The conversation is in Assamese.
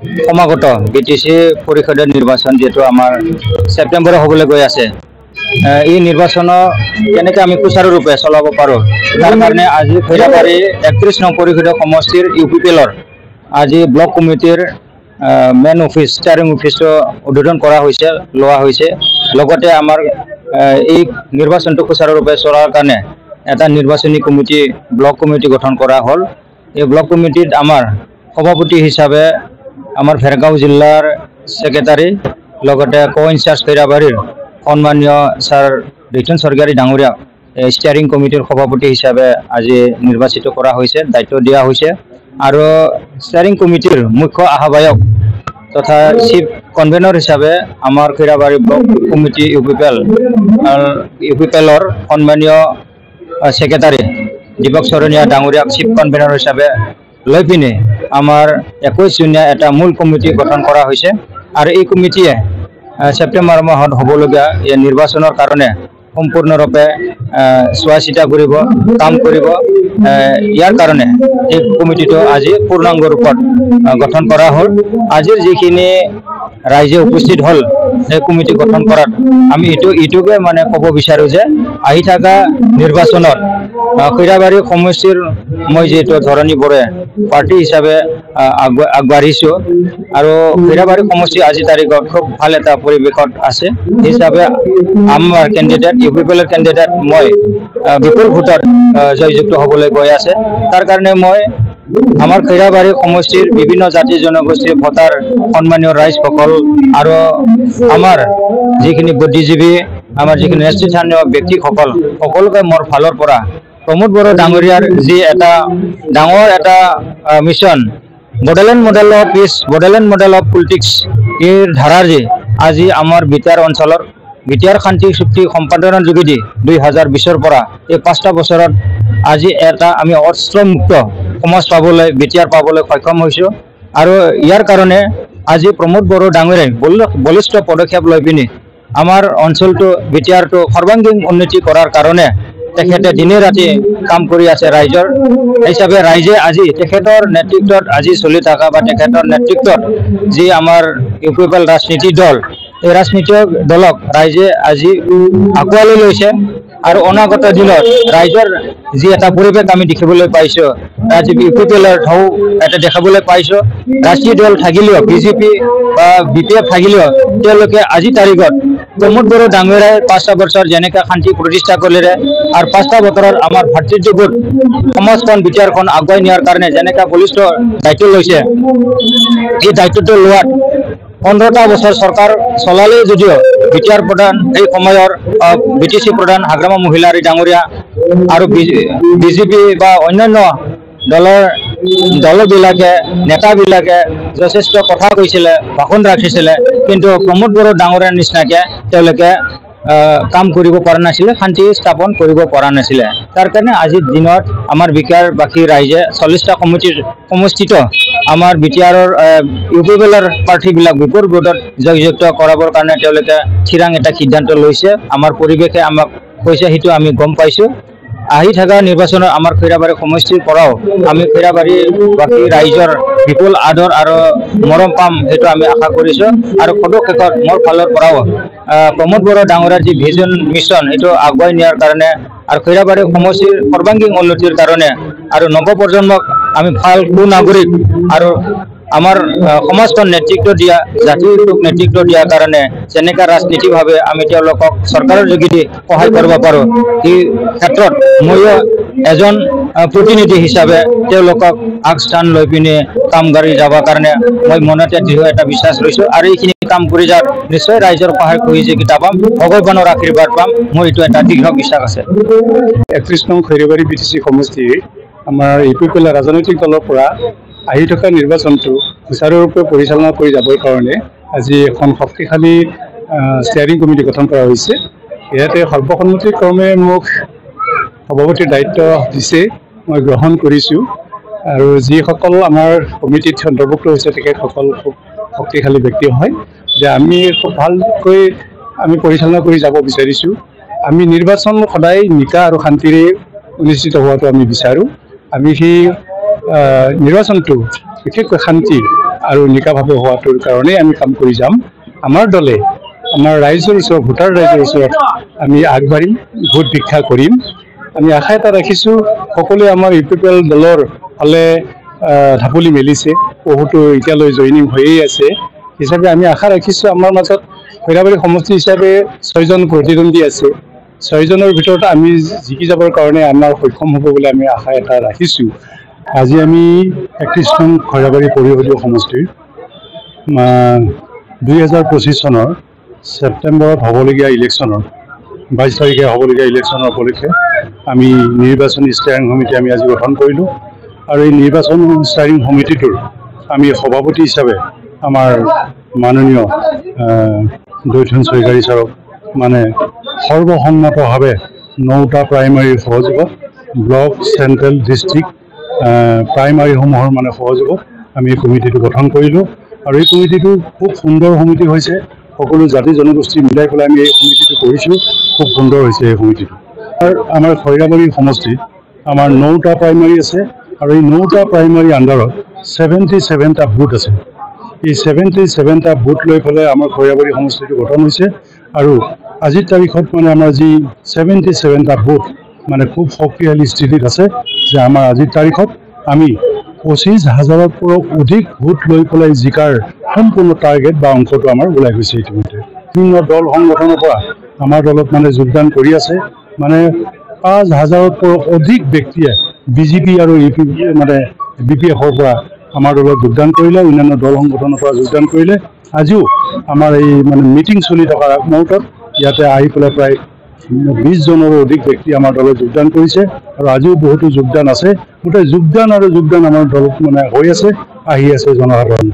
সমাগত বিটিসি পৰিষদৰ নিৰ্বাচন যেটো আমাৰ সেপ্টেম্বৰত হ'বলৈ গৈ আছে এই নিৰ্বাচন কেনেকৈ আমি সুচাৰুৰূপে চলাব পাৰো তাৰ কাৰণে আজি খৈৰাবাৰী 31 নং পৰিষদ সমষ্টিৰ ইউপিপিএলৰ আজি ব্লক কমিটিৰ মেন অফিস ষ্টাৰিং অফিসটো উদ্বোধন কৰা হৈছে লোৱা হৈছে লগতে আমাৰ এই নিৰ্বাচনটো সুচাৰুৰূপে চলাৰ কাৰণে এটা নিৰ্বাচনী কমিটি ব্লক কমিটি গঠন কৰা হ'ল এই ব্লক কমিটিত আমাৰ সভাপতি হিচাপে আমাৰ ভেৰগাঁও জিলাৰ সেক্ৰেটাৰী লগতে কো ইনচাৰ্জ খৈৰাবাৰীৰ সন্মানীয় স্যাৰ ৰিতন সৰকাৰী ডাঙৰীয়া ষ্টাৰিং কমিটিৰ সভাপতি হিচাপে আজি নিৰ্বাচিত কৰা হৈছে দায়িত্ব দিয়া হৈছে আৰু ষ্টাৰিং কমিটিৰ মুখ্য আহ্বায়ক তথা চিফ কনভেনৰ হিসাবে আমাৰ খৈৰাবাৰী ব্লক কমিটি ইউপিপিএলৰ সন্মানীয় সেক্ৰেটাৰী দীপক শৰণীয়া ডাঙৰীয়াক চিফ কনভেনৰ হিসাবে লৈ পিনে আমাৰ 21 জুনীয়া এটা মূল কমিটি গঠন কৰা হৈছে আৰু এই কমিটিয়ে সেপ্টেম্বৰ মাহত হ'বলগীয়া এই নিৰ্বাচনৰ কাৰণে সম্পূৰ্ণৰূপে চোৱা চিতা কৰিব কাম কৰিব ইয়াৰ কাৰণে এই কমিটিটো আজি পূৰ্ণাংগ ৰূপত গঠন কৰা হ'ল আজিৰ যিখিনি ৰাইজে উপস্থিত হ'ল এই কমিটি গঠন কৰাত আমি ইটোকে মানে ক'ব বিচাৰো যে আহি থকা নিৰ্বাচনত খৈৰাবাৰী সমষ্টিৰ মই যেটো ধৰণী বৰে পাৰ্টি হিচাপে আগবাঢ়িছো আৰু খৈৰাবাৰী সমষ্টি আজি তাৰিখত খুব ভাল এটা পৰিৱেশত আছে হিচাপে আমাৰ কেণ্ডিডেট ইউপিপিএলৰ কেণ্ডিডেট মই বিপুল ভোটত জয়যুক্ত হ'বলৈ গৈ আছে তাৰ কাৰণে মই আমাৰ খৈৰাবাৰী সমষ্টিৰ বিভিন্ন জাতি জনগোষ্ঠীৰ ভোটাৰ সন্মানীয় ৰাইজসকল আৰু আমাৰ যিখিনি বুদ্ধিজীৱী আমাৰ যিখিনি নেতৃস্থানীয় ব্যক্তিসকল সকলোকে মোৰ ফালৰ পৰা প্ৰমোদ বড়ো ডাঙৰীয়াৰ যি এটা ডাঙৰ এটা mission Bodoland model of peace Bodoland model of politics এই ধাৰাৰ যে আজি আমাৰ বিটাৰ অঞ্চলৰ বিটিআৰ শান্তি চুক্তি সম্পাদনৰ যোগেদি 2020 পৰা এই 5টা বছৰত আজি এটা আমি অস্ত্ৰমুক্ত সমাজ পাবলৈ বিটিআৰ পাবলৈ সক্ষম হৈছো আৰু ইয়াৰ কাৰণে আজি প্ৰমোদ বড়ো ডাঙৰীয়াই বলিষ্ঠ পদক্ষেপ লৈ পিনি আমাৰ অঞ্চলটো বিটিআৰটো সৰ্বাংগীন উন্নতি কৰাৰ কাৰণে তেখেতে দিনে ৰাতি কাম কৰি আছে ৰাইজৰ হিচাপে ৰাইজে আজি তেখেতৰ নেতৃত্বত আজি চলি থকা বা তেখেতৰ নেতৃত্বত যি আমাৰ ইউপিপিএল ৰাজনীতি দল এই ৰাজনীতিক দলক ৰাইজে আজি আঁকোৱালি লৈছে আৰু অনাগত দিনত ৰাইজৰ যি এটা পৰিৱেশ আমি দেখিবলৈ পাইছো আজি ইউপিপিএলৰ ঢৌ এটা দেখাবলৈ পাইছো ৰাজনীতি দল থাকিলেও বিজেপি বা বিপিএফ থাকিলেও তেওঁলোকে আজি তাৰিখত প্ৰমোদ বড়ো ডাঙৰীয়াই 5টা বছৰ যেনেকৈ শান্তি প্ৰতিষ্ঠা কৰিলে আৰু 5টা বছৰত আমাৰ ভাতৃত্ববোধ সমাজখন বিটিআৰখন আগুৱাই নিয়াৰ কাৰণে যেনেকৈ বলিষ্ঠ দায়িত্ব লৈছে এই দায়িত্বটো লোৱাত 15টা বছৰ চৰকাৰ চলালে যদিও বিটিআৰ প্ৰধান এই সময়ৰ বিটিসি প্ৰধান হাগ্ৰামা মহিলাৰী ডাঙৰীয়া আৰু বিজেপি বা অন্যান্য দলবিলাকে নেতাবিলাকে যথেষ্ট কথা কৈছিলে ভাষণ ৰাখিছিলে কিন্তু প্ৰমোদ বড়ো ডাঙৰীয়াৰ নিচিনাকে তেওঁলোকে কাম কৰিব পৰা নাছিলে শান্তি স্থাপন কৰিব পৰা নাছিলে তাৰ কাৰণে আজিৰ দিনত আমাৰ বিকাৰবাসী ৰাইজে 40টা সমষ্টিত আমাৰ বিটিআৰৰ ইউপিপিএলৰ প্ৰাৰ্থীবিলাক বিপুল ভোটত জয়যুক্ত কৰাবৰ কাৰণে তেওঁলোকে থিৰাং এটা সিদ্ধান্ত লৈছে আমাৰ পৰিৱেশে আমাক কৈছে সেইটো আমি গম পাইছো আহি থকা নিৰ্বাচনত আমাৰ খৈৰাবাৰী সমষ্টিৰ পৰাও আমি খৈৰাবাৰীবাসী ৰাইজৰ বিপুল আদৰ আৰু মৰম পাম সেইটো আমি আশা কৰিছো আৰু পদক্ষেপত মোৰ ফালৰ পৰাও প্ৰমোদ বড়ো ডাঙৰীয়াৰ যি ভিজন মিছন এইটো আগুৱাই নিয়াৰ কাৰণে আৰু খৈৰাবাৰী সমষ্টিৰ সৰ্বাংগীন উন্নতিৰ কাৰণে আৰু নৱপ্ৰজন্মক আমি ভাল সুনাগৰিক আৰু আমাৰ সমাজখন নেতৃত্ব দিয়া জাতিটোক নেতৃত্ব দিয়াৰ কাৰণে যেনেকৈ ৰাজনীতিভাৱে আমি তেওঁলোকক চৰকাৰৰ যোগেদি সহায় কৰিব পাৰোঁ এই ক্ষেত্ৰত ময়ো এজন প্ৰতিনিধি হিচাপে তেওঁলোকক আগস্থান লৈ পিনে কাম কৰি যাবৰ কাৰণে মই মনতে দৃঢ় এটা বিশ্বাস লৈছোঁ আৰু এইখিনি কাম কৰি যাত নিশ্চয় ৰাইজৰ সহায় সহযোগিতা পাম ভগৱানৰ আশীৰ্বাদ পাম মোৰ এইটো এটা দৃঢ় বিশ্বাস আছে 31 নং খৈৰাবাৰী বিটিসি সমষ্টিৰ আমাৰ ইউপিপিএল ৰাজনৈতিক দলৰ পৰা আহি থকা নিৰ্বাচনটো সুচাৰুৰূপে পৰিচালনা কৰি যাবৰ কাৰণে আজি এখন শক্তিশালী ষ্টাৰিং কমিটি গঠন কৰা হৈছে ইয়াতে সৰ্বসন্মতিক্ৰমে মোক সভাপতিৰ দায়িত্ব দিছে মই গ্ৰহণ কৰিছোঁ আৰু যিসকল আমাৰ কমিটিত অন্তৰ্ভুক্ত হৈছে তেখেতসকল খুব শক্তিশালী ব্যক্তি হয় যে আমি খুব ভালকৈ আমি পৰিচালনা কৰি যাব বিচাৰিছোঁ আমি নিৰ্বাচন সদায় নিকা আৰু শান্তিৰে অনুষ্ঠিত হোৱাটো আমি বিচাৰোঁ আমি সেই নিৰ্বাচনটো বিশেষকৈ শান্তি আৰু নিকাভাৱে হোৱাটোৰ কাৰণেই আমি কাম কৰি যাম। আমাৰ দলে আমাৰ ৰাইজৰ ওচৰত, ভোটাৰ ৰাইজৰ ওচৰত আমি আগবাঢ়িম, ভোট ভিক্ষা কৰিম। আমি আশা এটা ৰাখিছোঁ সকলোৱে আমাৰ ইউপিপিএল দলৰ ফালে ঢাপলি মেলিছে, বহুতো এতিয়ালৈ জইনিং হৈয়ে আছে। হিচাপে আমি আশা ৰাখিছোঁ আমাৰ মাজত খৈৰাবাৰী সমষ্টি হিচাপে 6জন প্ৰতিদ্বন্দ্বী আছে। 6জনৰ ভিতৰত আমি জিকি যাবৰ কাৰণে আমাৰ সক্ষম হ'ব বুলি আমি আশা এটা ৰাখিছোঁ। আজি আমি 31 নং খৈৰাবাৰী পৰিষদীয় সমষ্টিৰ 2025 চনৰ ছেপ্টেম্বৰত হ'বলগীয়া ইলেকশ্যনৰ 22 তাৰিখে হ'বলগীয়া ইলেকশ্যনৰ উপলক্ষে আমি নিৰ্বাচনী ষ্টেয়াৰিং সমিতি আমি আজি গঠন কৰিলোঁ। আৰু এই নিৰ্বাচন ষ্টেয়াৰিং সমিতিটোৰ আমি সভাপতি হিচাপে আমাৰ মাননীয় দৈথন চৈকাৰী ছাৰক মানে সৰ্বসন্মতভাৱে 9টা প্ৰাইমাৰীৰ সহযোগত, ব্লক, চেণ্ট্ৰেল, ডিষ্ট্ৰিক্ট প্ৰাইমাৰীসমূহৰ মানে সহযোগত আমি এই কমিটিটো গঠন কৰিলোঁ। আৰু এই কমিটিটো খুব সুন্দৰ সমিতি হৈছে, সকলো জাতি জনগোষ্ঠী মিলাই পেলাই আমি এই সমিতিটো কৰিছোঁ। খুব সুন্দৰ হৈছে এই সমিতিটো। আমাৰ খৈৰাবাৰী সমষ্টিত আমাৰ 9টা প্ৰাইমাৰী আছে আৰু এই 9টা প্ৰাইমাৰী আণ্ডাৰত 77টা বুথ আছে। এই 77টা বুথ লৈ পেলাই আমাৰ খৈৰাবাৰী সমষ্টিটো গঠন হৈছে। আৰু আজিৰ তাৰিখত মানে আমাৰ যি 77টা বুথ মানে খুব শক্তিশালী স্থিতিত আছে, যে আমাৰ আজিৰ তাৰিখত আমি 25,000ৰ পৰা অধিক ভোট লৈ পেলাই জিকাৰ সম্পূৰ্ণ টাৰ্গেট বা অংকটো আমাৰ ওলাই গৈছে ইতিমধ্যে। বিভিন্ন দল সংগঠনৰ পৰা আমাৰ দলত মানে যোগদান কৰি আছে। মানে 5,000ৰ পৰা অধিক ব্যক্তিয়ে বিজেপি আৰু BPF-ৰ পৰা আমাৰ দলত যোগদান কৰিলে, অন্যান্য দল সংগঠনৰ পৰা যোগদান কৰিলে। আজিও আমাৰ এই মানে মিটিং চলি থকাৰ আগমুহূৰ্তত ইয়াতে আহি পেলাই প্ৰায় 20জনৰো অধিক ব্যক্তি আমাৰ দলত যোগদান কৰিছে। আৰু আজিও বহুতো যোগদান আছে। গোটেই যোগদান আৰু যোগদান আমাৰ দলত মানে হৈ আছে, আহি আছে জনসাধাৰণ।